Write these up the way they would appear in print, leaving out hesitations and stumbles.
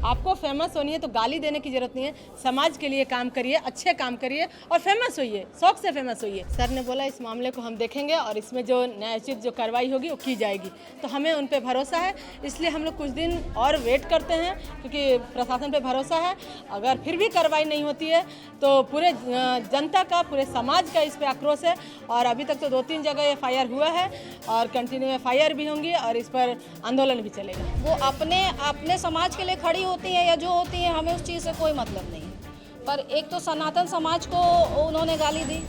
आपको फेमस होनी है तो गाली देने की जरूरत नहीं है, समाज के लिए काम करिए, अच्छे काम करिए और फेमस होइए, शौक से फेमस होइए। सर ने बोला इस मामले को हम देखेंगे और इसमें जो न्यायोचित जो कार्रवाई होगी वो की जाएगी, तो हमें उन पर भरोसा है, इसलिए हम लोग कुछ दिन और वेट करते हैं क्योंकि प्रशासन पे भरोसा है। अगर फिर भी कार्रवाई नहीं होती है तो पूरे जनता का, पूरे समाज का इस पर आक्रोश है और अभी तक तो 2-3 जगह FIR हुआ है और कंटिन्यू FIR भी होंगी और इस पर आंदोलन भी चलेगा। वो अपने समाज के लिए खड़ी होती है या जो होती है, हमें उस चीज़ से कोई मतलब नहीं है। पर एक तो सनातन समाज को उन्होंने गाली दी,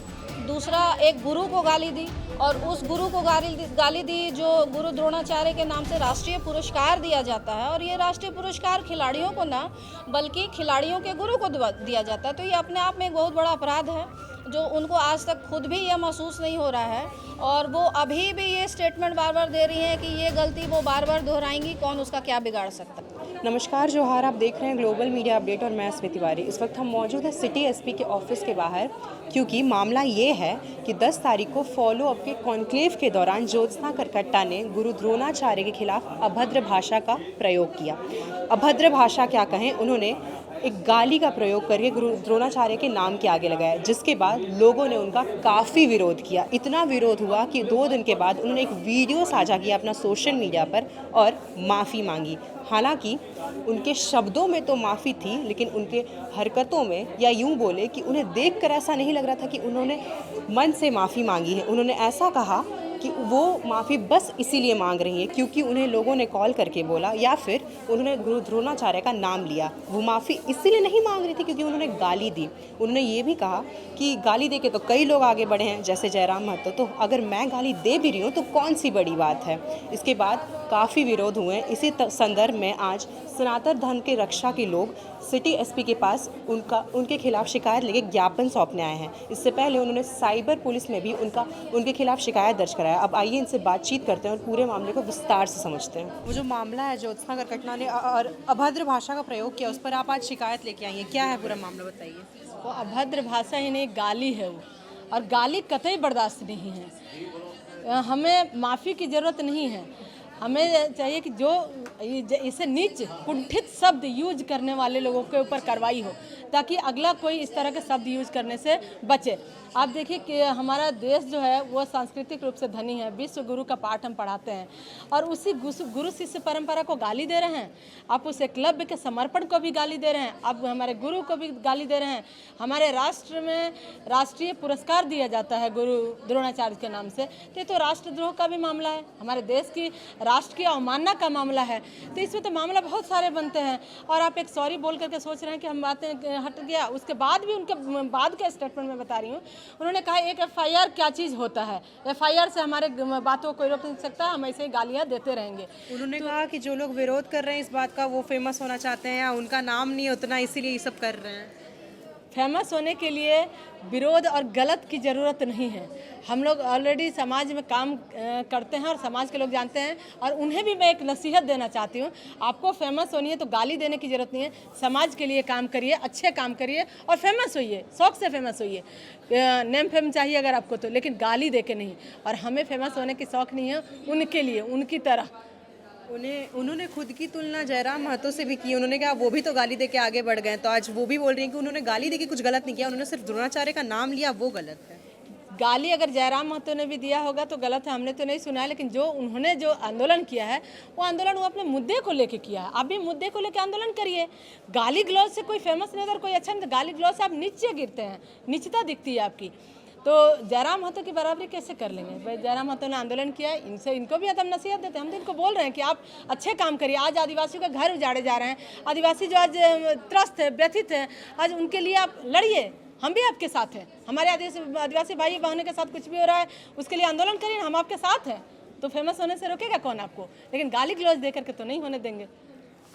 दूसरा एक गुरु को गाली दी और उस गुरु को गाली दी जो गुरु द्रोणाचार्य के नाम से राष्ट्रीय पुरस्कार दिया जाता है, और ये राष्ट्रीय पुरस्कार खिलाड़ियों को ना बल्कि खिलाड़ियों के गुरु को दिया जाता है। तो ये अपने आप में एक बहुत बड़ा अपराध है जो उनको आज तक खुद भी ये महसूस नहीं हो रहा है, और वो अभी भी ये स्टेटमेंट बार बार दे रही हैं कि ये गलती वो बार बार दोहराएंगी, कौन उसका क्या बिगाड़ सकता है। नमस्कार जोहार, आप देख रहे हैं ग्लोबल मीडिया अपडेट और मैं स्मृति तिवारी। इस वक्त हम मौजूद हैं सिटी SP के ऑफिस के बाहर, क्योंकि मामला ये है कि 10 तारीख को फॉलो अप के कॉन्क्लेव के दौरान ज्योत्सना करकट्टा ने गुरु द्रोणाचार्य के खिलाफ अभद्र भाषा का प्रयोग किया। अभद्र भाषा क्या कहें, उन्होंने एक गाली का प्रयोग करके गुरु द्रोणाचार्य के नाम के आगे लगाया, जिसके बाद लोगों ने उनका काफ़ी विरोध किया। इतना विरोध हुआ कि 2 दिन के बाद उन्होंने एक वीडियो साझा किया अपना सोशल मीडिया पर और माफ़ी मांगी। हालांकि उनके शब्दों में तो माफ़ी थी, लेकिन उनके हरकतों में, या यूं बोले कि उन्हें देखकर ऐसा नहीं लग रहा था कि उन्होंने मन से माफ़ी मांगी है। उन्होंने ऐसा कहा कि वो माफ़ी बस इसीलिए मांग रही है क्योंकि उन्हें लोगों ने कॉल करके बोला, या फिर उन्होंने गुरु द्रोणाचार्य का नाम लिया। वो माफ़ी इसीलिए नहीं मांग रही थी क्योंकि उन्होंने गाली दी। उन्होंने ये भी कहा कि गाली दे के तो कई लोग आगे बढ़े हैं, जैसे जयराम महतो, तो अगर मैं गाली दे भी रही हूँ तो कौन सी बड़ी बात है। इसके बाद काफ़ी विरोध हुए। इसी संदर्भ में आज सनातन धर्म के रक्षा के लोग सिटी SP के पास उनके खिलाफ शिकायत लेके ज्ञापन सौंपने आए हैं। इससे पहले उन्होंने साइबर पुलिस में भी उनके खिलाफ शिकायत दर्ज कराया। अब आइए इनसे बातचीत करते हैं और पूरे मामले को विस्तार से समझते हैं। वो जो मामला है, ज्योत्सना करकट्टा ने और अभद्र भाषा का प्रयोग किया, उस पर आप आज शिकायत लेके आई हैं, क्या है पूरा मामला बताइए। वो अभद्र भाषा ही नहीं, गाली है वो, और गाली कतई बर्दाश्त नहीं है। हमें माफ़ी की ज़रूरत नहीं है, हमें चाहिए कि जो इसे नीच कुंठित शब्द यूज करने वाले लोगों के ऊपर कार्रवाई हो, ताकि अगला कोई इस तरह के शब्द यूज करने से बचे। आप देखिए कि हमारा देश जो है वो सांस्कृतिक रूप से धनी है। विश्व गुरु का पाठ हम पढ़ाते हैं और उसी गुरु शिष्य परंपरा को गाली दे रहे हैं। आप उस एकलव्य के समर्पण को भी गाली दे रहे हैं, आप हमारे गुरु को भी गाली दे रहे हैं। हमारे राष्ट्र में राष्ट्रीय पुरस्कार दिया जाता है गुरु द्रोणाचार्य के नाम से, तो ये तो राष्ट्रद्रोह का भी मामला है, हमारे देश की राष्ट्र की अवमानना का मामला है। तो इसमें तो मामला बहुत सारे बनते हैं और आप एक सॉरी बोल करके सोच रहे हैं कि हम बातें हट गया। उसके बाद भी उनके बाद का स्टेटमेंट में बता रही हूँ, उन्होंने कहा एक FIR क्या चीज़ होता है, FIR से हमारे बातों को कोई रोक नहीं सकता, हम ऐसे ही गालियाँ देते रहेंगे। उन्होंने कहा कि जो लोग विरोध कर रहे हैं इस बात का, वो फेमस होना चाहते हैं या उनका नाम नहीं उतना, इसीलिए ये सब कर रहे हैं। फेमस होने के लिए विरोध और गलत की ज़रूरत नहीं है। हम लोग ऑलरेडी समाज में काम करते हैं और समाज के लोग जानते हैं, और उन्हें भी मैं एक नसीहत देना चाहती हूँ, आपको फेमस होनी है तो गाली देने की ज़रूरत नहीं है, समाज के लिए काम करिए, अच्छे काम करिए और फेमस होइए, शौक से फेमस होइए। नेम फेम चाहिए अगर आपको तो, लेकिन गाली दे के नहीं। और हमें फेमस होने की शौक़ नहीं है, उनके लिए, उनकी तरह। उन्होंने खुद की तुलना जयराम महतो से भी की। उन्होंने कहा वो भी तो गाली दे के आगे बढ़ गए, तो आज वो भी बोल रही हैं कि उन्होंने गाली दे के कुछ गलत नहीं किया, उन्होंने सिर्फ द्रोणाचार्य का नाम लिया, वो गलत है। गाली अगर जयराम महतो ने भी दिया होगा तो गलत है, हमने तो नहीं सुना है, लेकिन जो उन्होंने जो आंदोलन किया है वो आंदोलन वो अपने मुद्दे को लेके किया है। आप भी मुद्दे को लेके आंदोलन करिए। गाली गलौज से कोई फेमस नहीं, अगर कोई अच्छा नहीं, तो गाली गलौज से आप नीचे गिरते हैं, नीचता दिखती है आपकी। तो जयराम महतो की बराबरी कैसे कर लेंगे। जयराम महतो ने आंदोलन किया है, इनको भी हम नसीहत देते हैं। हम तो इनको बोल रहे हैं कि आप अच्छे काम करिए। आज आदिवासियों का घर उजाड़े जा रहे हैं, आदिवासी जो आज त्रस्त है, व्यथित है, आज उनके लिए आप लड़िए, हम भी आपके साथ हैं। हमारे आदिवासी भाई बहनों के साथ कुछ भी हो रहा है उसके लिए आंदोलन करिए, हम आपके साथ हैं। तो फेमस होने से रोकेगा कौन आपको, लेकिन गाली गलौज दे करके तो नहीं होने देंगे।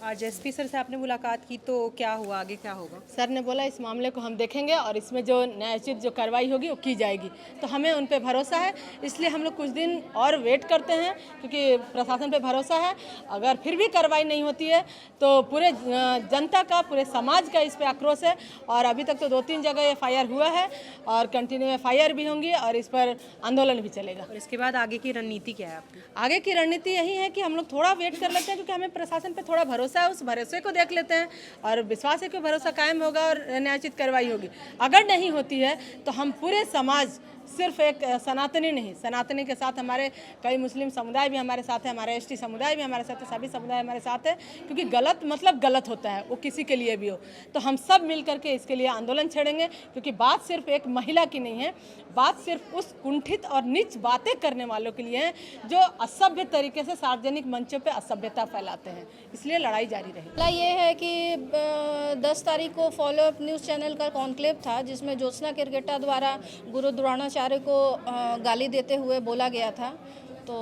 आज SP सर से आपने मुलाकात की, तो क्या हुआ, आगे क्या होगा। सर ने बोला इस मामले को हम देखेंगे और इसमें जो न्यायोचित जो कार्रवाई होगी वो की जाएगी, तो हमें उन पर भरोसा है, इसलिए हम लोग कुछ दिन और वेट करते हैं क्योंकि प्रशासन पे भरोसा है। अगर फिर भी कार्रवाई नहीं होती है तो पूरे जनता का, पूरे समाज का इस पर आक्रोश है और अभी तक तो 2-3 जगह FIR हुआ है और कंटिन्यू FIR भी होंगी और इस पर आंदोलन भी चलेगा। और इसके बाद आगे की रणनीति क्या है आपकी। आगे की रणनीति यही है कि हम लोग थोड़ा वेट कर लेते हैं क्योंकि हमें प्रशासन पर थोड़ा भरोसा भरोसा है उस भरोसे को देख लेते हैं और विश्वास है कि भरोसा कायम होगा और न्यायोचित कार्रवाई होगी। अगर नहीं होती है तो हम पूरे समाज, सिर्फ एक सनातनी नहीं, सनातनी के साथ हमारे कई मुस्लिम समुदाय भी हमारे साथ है, हमारे एसटी समुदाय भी हमारे साथ है, सभी समुदाय हमारे साथ है, क्योंकि गलत मतलब गलत होता है, वो किसी के लिए भी हो। तो हम सब मिल करके इसके लिए आंदोलन छेड़ेंगे, क्योंकि बात सिर्फ एक महिला की नहीं है, बात सिर्फ उस कुंठित और नीच बातें करने वालों के लिए है जो असभ्य तरीके से सार्वजनिक मंचों पर असभ्यता फैलाते हैं। इसलिए लड़ाई जारी रहेगी। मामला ये है कि 10 तारीख को फॉलो अप न्यूज़ चैनल का कॉन्क्लेव था, जिसमें ज्योत्सना किरगेटा द्वारा गुरु द्रोणाचार्य को गाली देते हुए बोला गया था। तो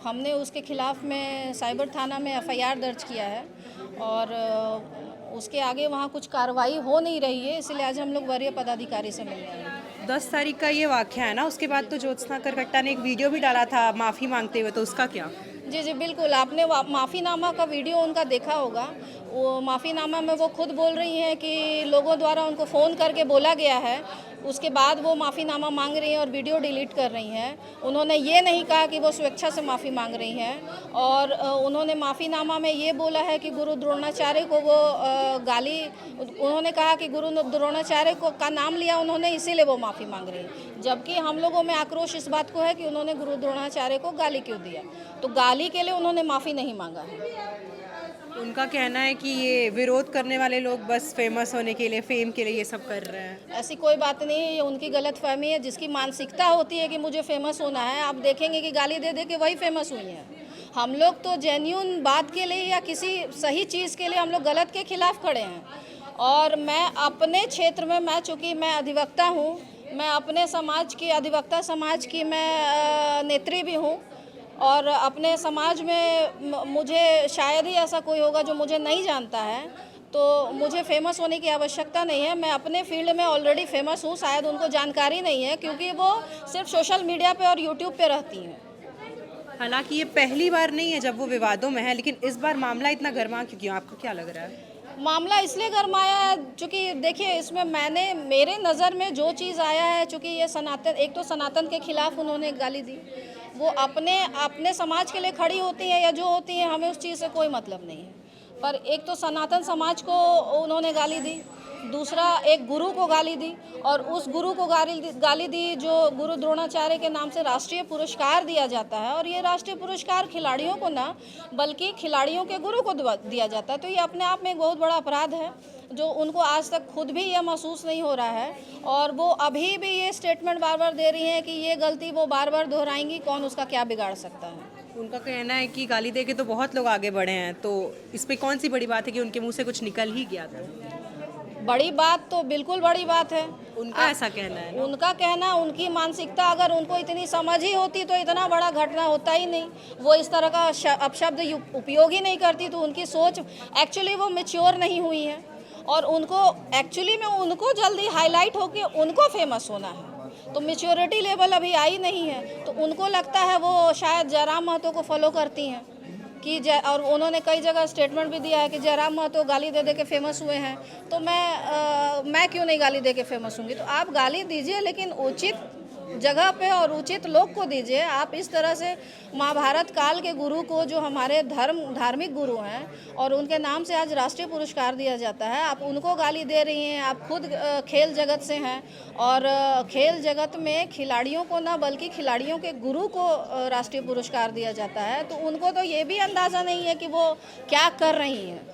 हमने उसके खिलाफ में साइबर थाना में FIR दर्ज किया है और उसके आगे वहाँ कुछ कार्रवाई हो नहीं रही है, इसलिए आज हम लोग वरीय पदाधिकारी से मिल रहे हैं। 10 तारीख का ये वाक़या है ना, उसके बाद तो ज्योत्सना किरगेटा ने एक वीडियो भी डाला था माफ़ी मांगते हुए, तो उसका क्या? जी बिल्कुल, आपने माफ़ीनामा का वीडियो उनका देखा होगा। वो माफ़ीनामा में वो खुद बोल रही हैं कि लोगों द्वारा उनको फ़ोन करके बोला गया है, उसके बाद वो माफ़ीनामा मांग रही हैं और वीडियो डिलीट कर रही हैं। उन्होंने ये नहीं कहा कि वो स्वेच्छा से माफ़ी मांग रही हैं और उन्होंने माफ़ीनामा में ये बोला है कि गुरु द्रोणाचार्य को वो गाली, उन्होंने कहा कि गुरु द्रोणाचार्य को का नाम लिया उन्होंने, इसीलिए वो माफ़ी मांग रही हैं। जबकि हम लोगों में आक्रोश इस बात को है कि उन्होंने गुरु द्रोणाचार्य को गाली क्यों दिया, तो गाली के लिए उन्होंने माफ़ी नहीं मांगा है। उनका कहना है कि ये विरोध करने वाले लोग बस फेमस होने के लिए, फेम के लिए ये सब कर रहे हैं। ऐसी कोई बात नहीं है, ये उनकी गलतफहमी है। जिसकी मानसिकता होती है कि मुझे फेमस होना है, आप देखेंगे कि गाली दे दे के वही फेमस हुई हैं। हम लोग तो जेन्युइन बात के लिए या किसी सही चीज़ के लिए हम लोग गलत के खिलाफ खड़े हैं। और मैं अपने क्षेत्र में चूँकि मैं अधिवक्ता हूँ, मैं अपने समाज की अधिवक्ता समाज की मैं नेत्री भी हूँ और अपने समाज में मुझे शायद ही ऐसा कोई होगा जो मुझे नहीं जानता है, तो मुझे फेमस होने की आवश्यकता नहीं है। मैं अपने फील्ड में ऑलरेडी फेमस हूँ, शायद उनको जानकारी नहीं है क्योंकि वो सिर्फ सोशल मीडिया पे और यूट्यूब पे रहती हैं। हालांकि ये पहली बार नहीं है जब वो विवादों में है, लेकिन इस बार मामला इतना गर्मा क्यों? आपको क्या लग रहा है? मामला इसलिए गरमाया है चूँकि देखिए इसमें मेरे नज़र में जो चीज़ आया है, चूँकि ये सनातन, एक तो सनातन के खिलाफ उन्होंने गाली दी, वो अपने समाज के लिए खड़ी होती है या जो होती है, हमें उस चीज़ से कोई मतलब नहीं है। पर एक तो सनातन समाज को उन्होंने गाली दी, दूसरा एक गुरु को गाली दी और उस गुरु को गाली दी जो गुरु द्रोणाचार्य के नाम से राष्ट्रीय पुरस्कार दिया जाता है। और ये राष्ट्रीय पुरस्कार खिलाड़ियों को ना, बल्कि खिलाड़ियों के गुरु को दिया जाता है। तो ये अपने आप में एक बहुत बड़ा अपराध है जो उनको आज तक खुद भी यह महसूस नहीं हो रहा है और वो अभी भी ये स्टेटमेंट बार बार दे रही हैं कि ये गलती वो बार बार दोहराएंगी, कौन उसका क्या बिगाड़ सकता है। उनका कहना है कि गाली दे के तो बहुत लोग आगे बढ़े हैं, तो इस पे कौन सी बड़ी बात है कि उनके मुंह से कुछ निकल ही गया था? बड़ी बात तो बिल्कुल बड़ी बात है, उनका ऐसा कहना है। उनका कहना, उनकी मानसिकता अगर उनको इतनी समझ ही होती तो इतना बड़ा घटना होता ही नहीं, वो इस तरह का अपशब्द उपयोग ही नहीं करती। तो उनकी सोच एक्चुअली वो मैच्योर नहीं हुई है और उनको एक्चुअली में उनको जल्दी हाईलाइट होके उनको फेमस होना है, तो मैच्योरिटी लेवल अभी आई नहीं है। तो उनको लगता है वो शायद जयराम महतो को फॉलो करती हैं कि और उन्होंने कई जगह स्टेटमेंट भी दिया है कि जयराम महतो गाली दे के फेमस हुए हैं, तो मैं क्यों नहीं गाली दे के फेमस होंगी। तो आप गाली दीजिए लेकिन उचित जगह पे और उचित लोग को दीजिए। आप इस तरह से महाभारत काल के गुरु को, जो हमारे धार्मिक गुरु हैं और उनके नाम से आज राष्ट्रीय पुरस्कार दिया जाता है, आप उनको गाली दे रही हैं। आप खुद खेल जगत से हैं और खेल जगत में खिलाड़ियों को ना, बल्कि खिलाड़ियों के गुरु को राष्ट्रीय पुरस्कार दिया जाता है, तो उनको तो ये भी अंदाज़ा नहीं है कि वो क्या कर रही हैं।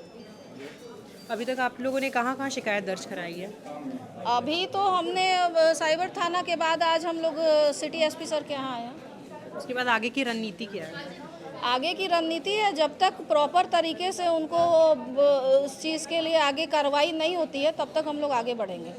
अभी तक आप लोगों ने कहाँ शिकायत दर्ज कराई है? अभी तो हमने साइबर थाना के बाद आज हम लोग सिटी एसपी सर के यहाँ आए हैं। उसके बाद आगे की रणनीति क्या है? आगे की रणनीति है, जब तक प्रॉपर तरीके से उनको उस चीज़ के लिए आगे कार्रवाई नहीं होती है तब तक हम लोग आगे बढ़ेंगे।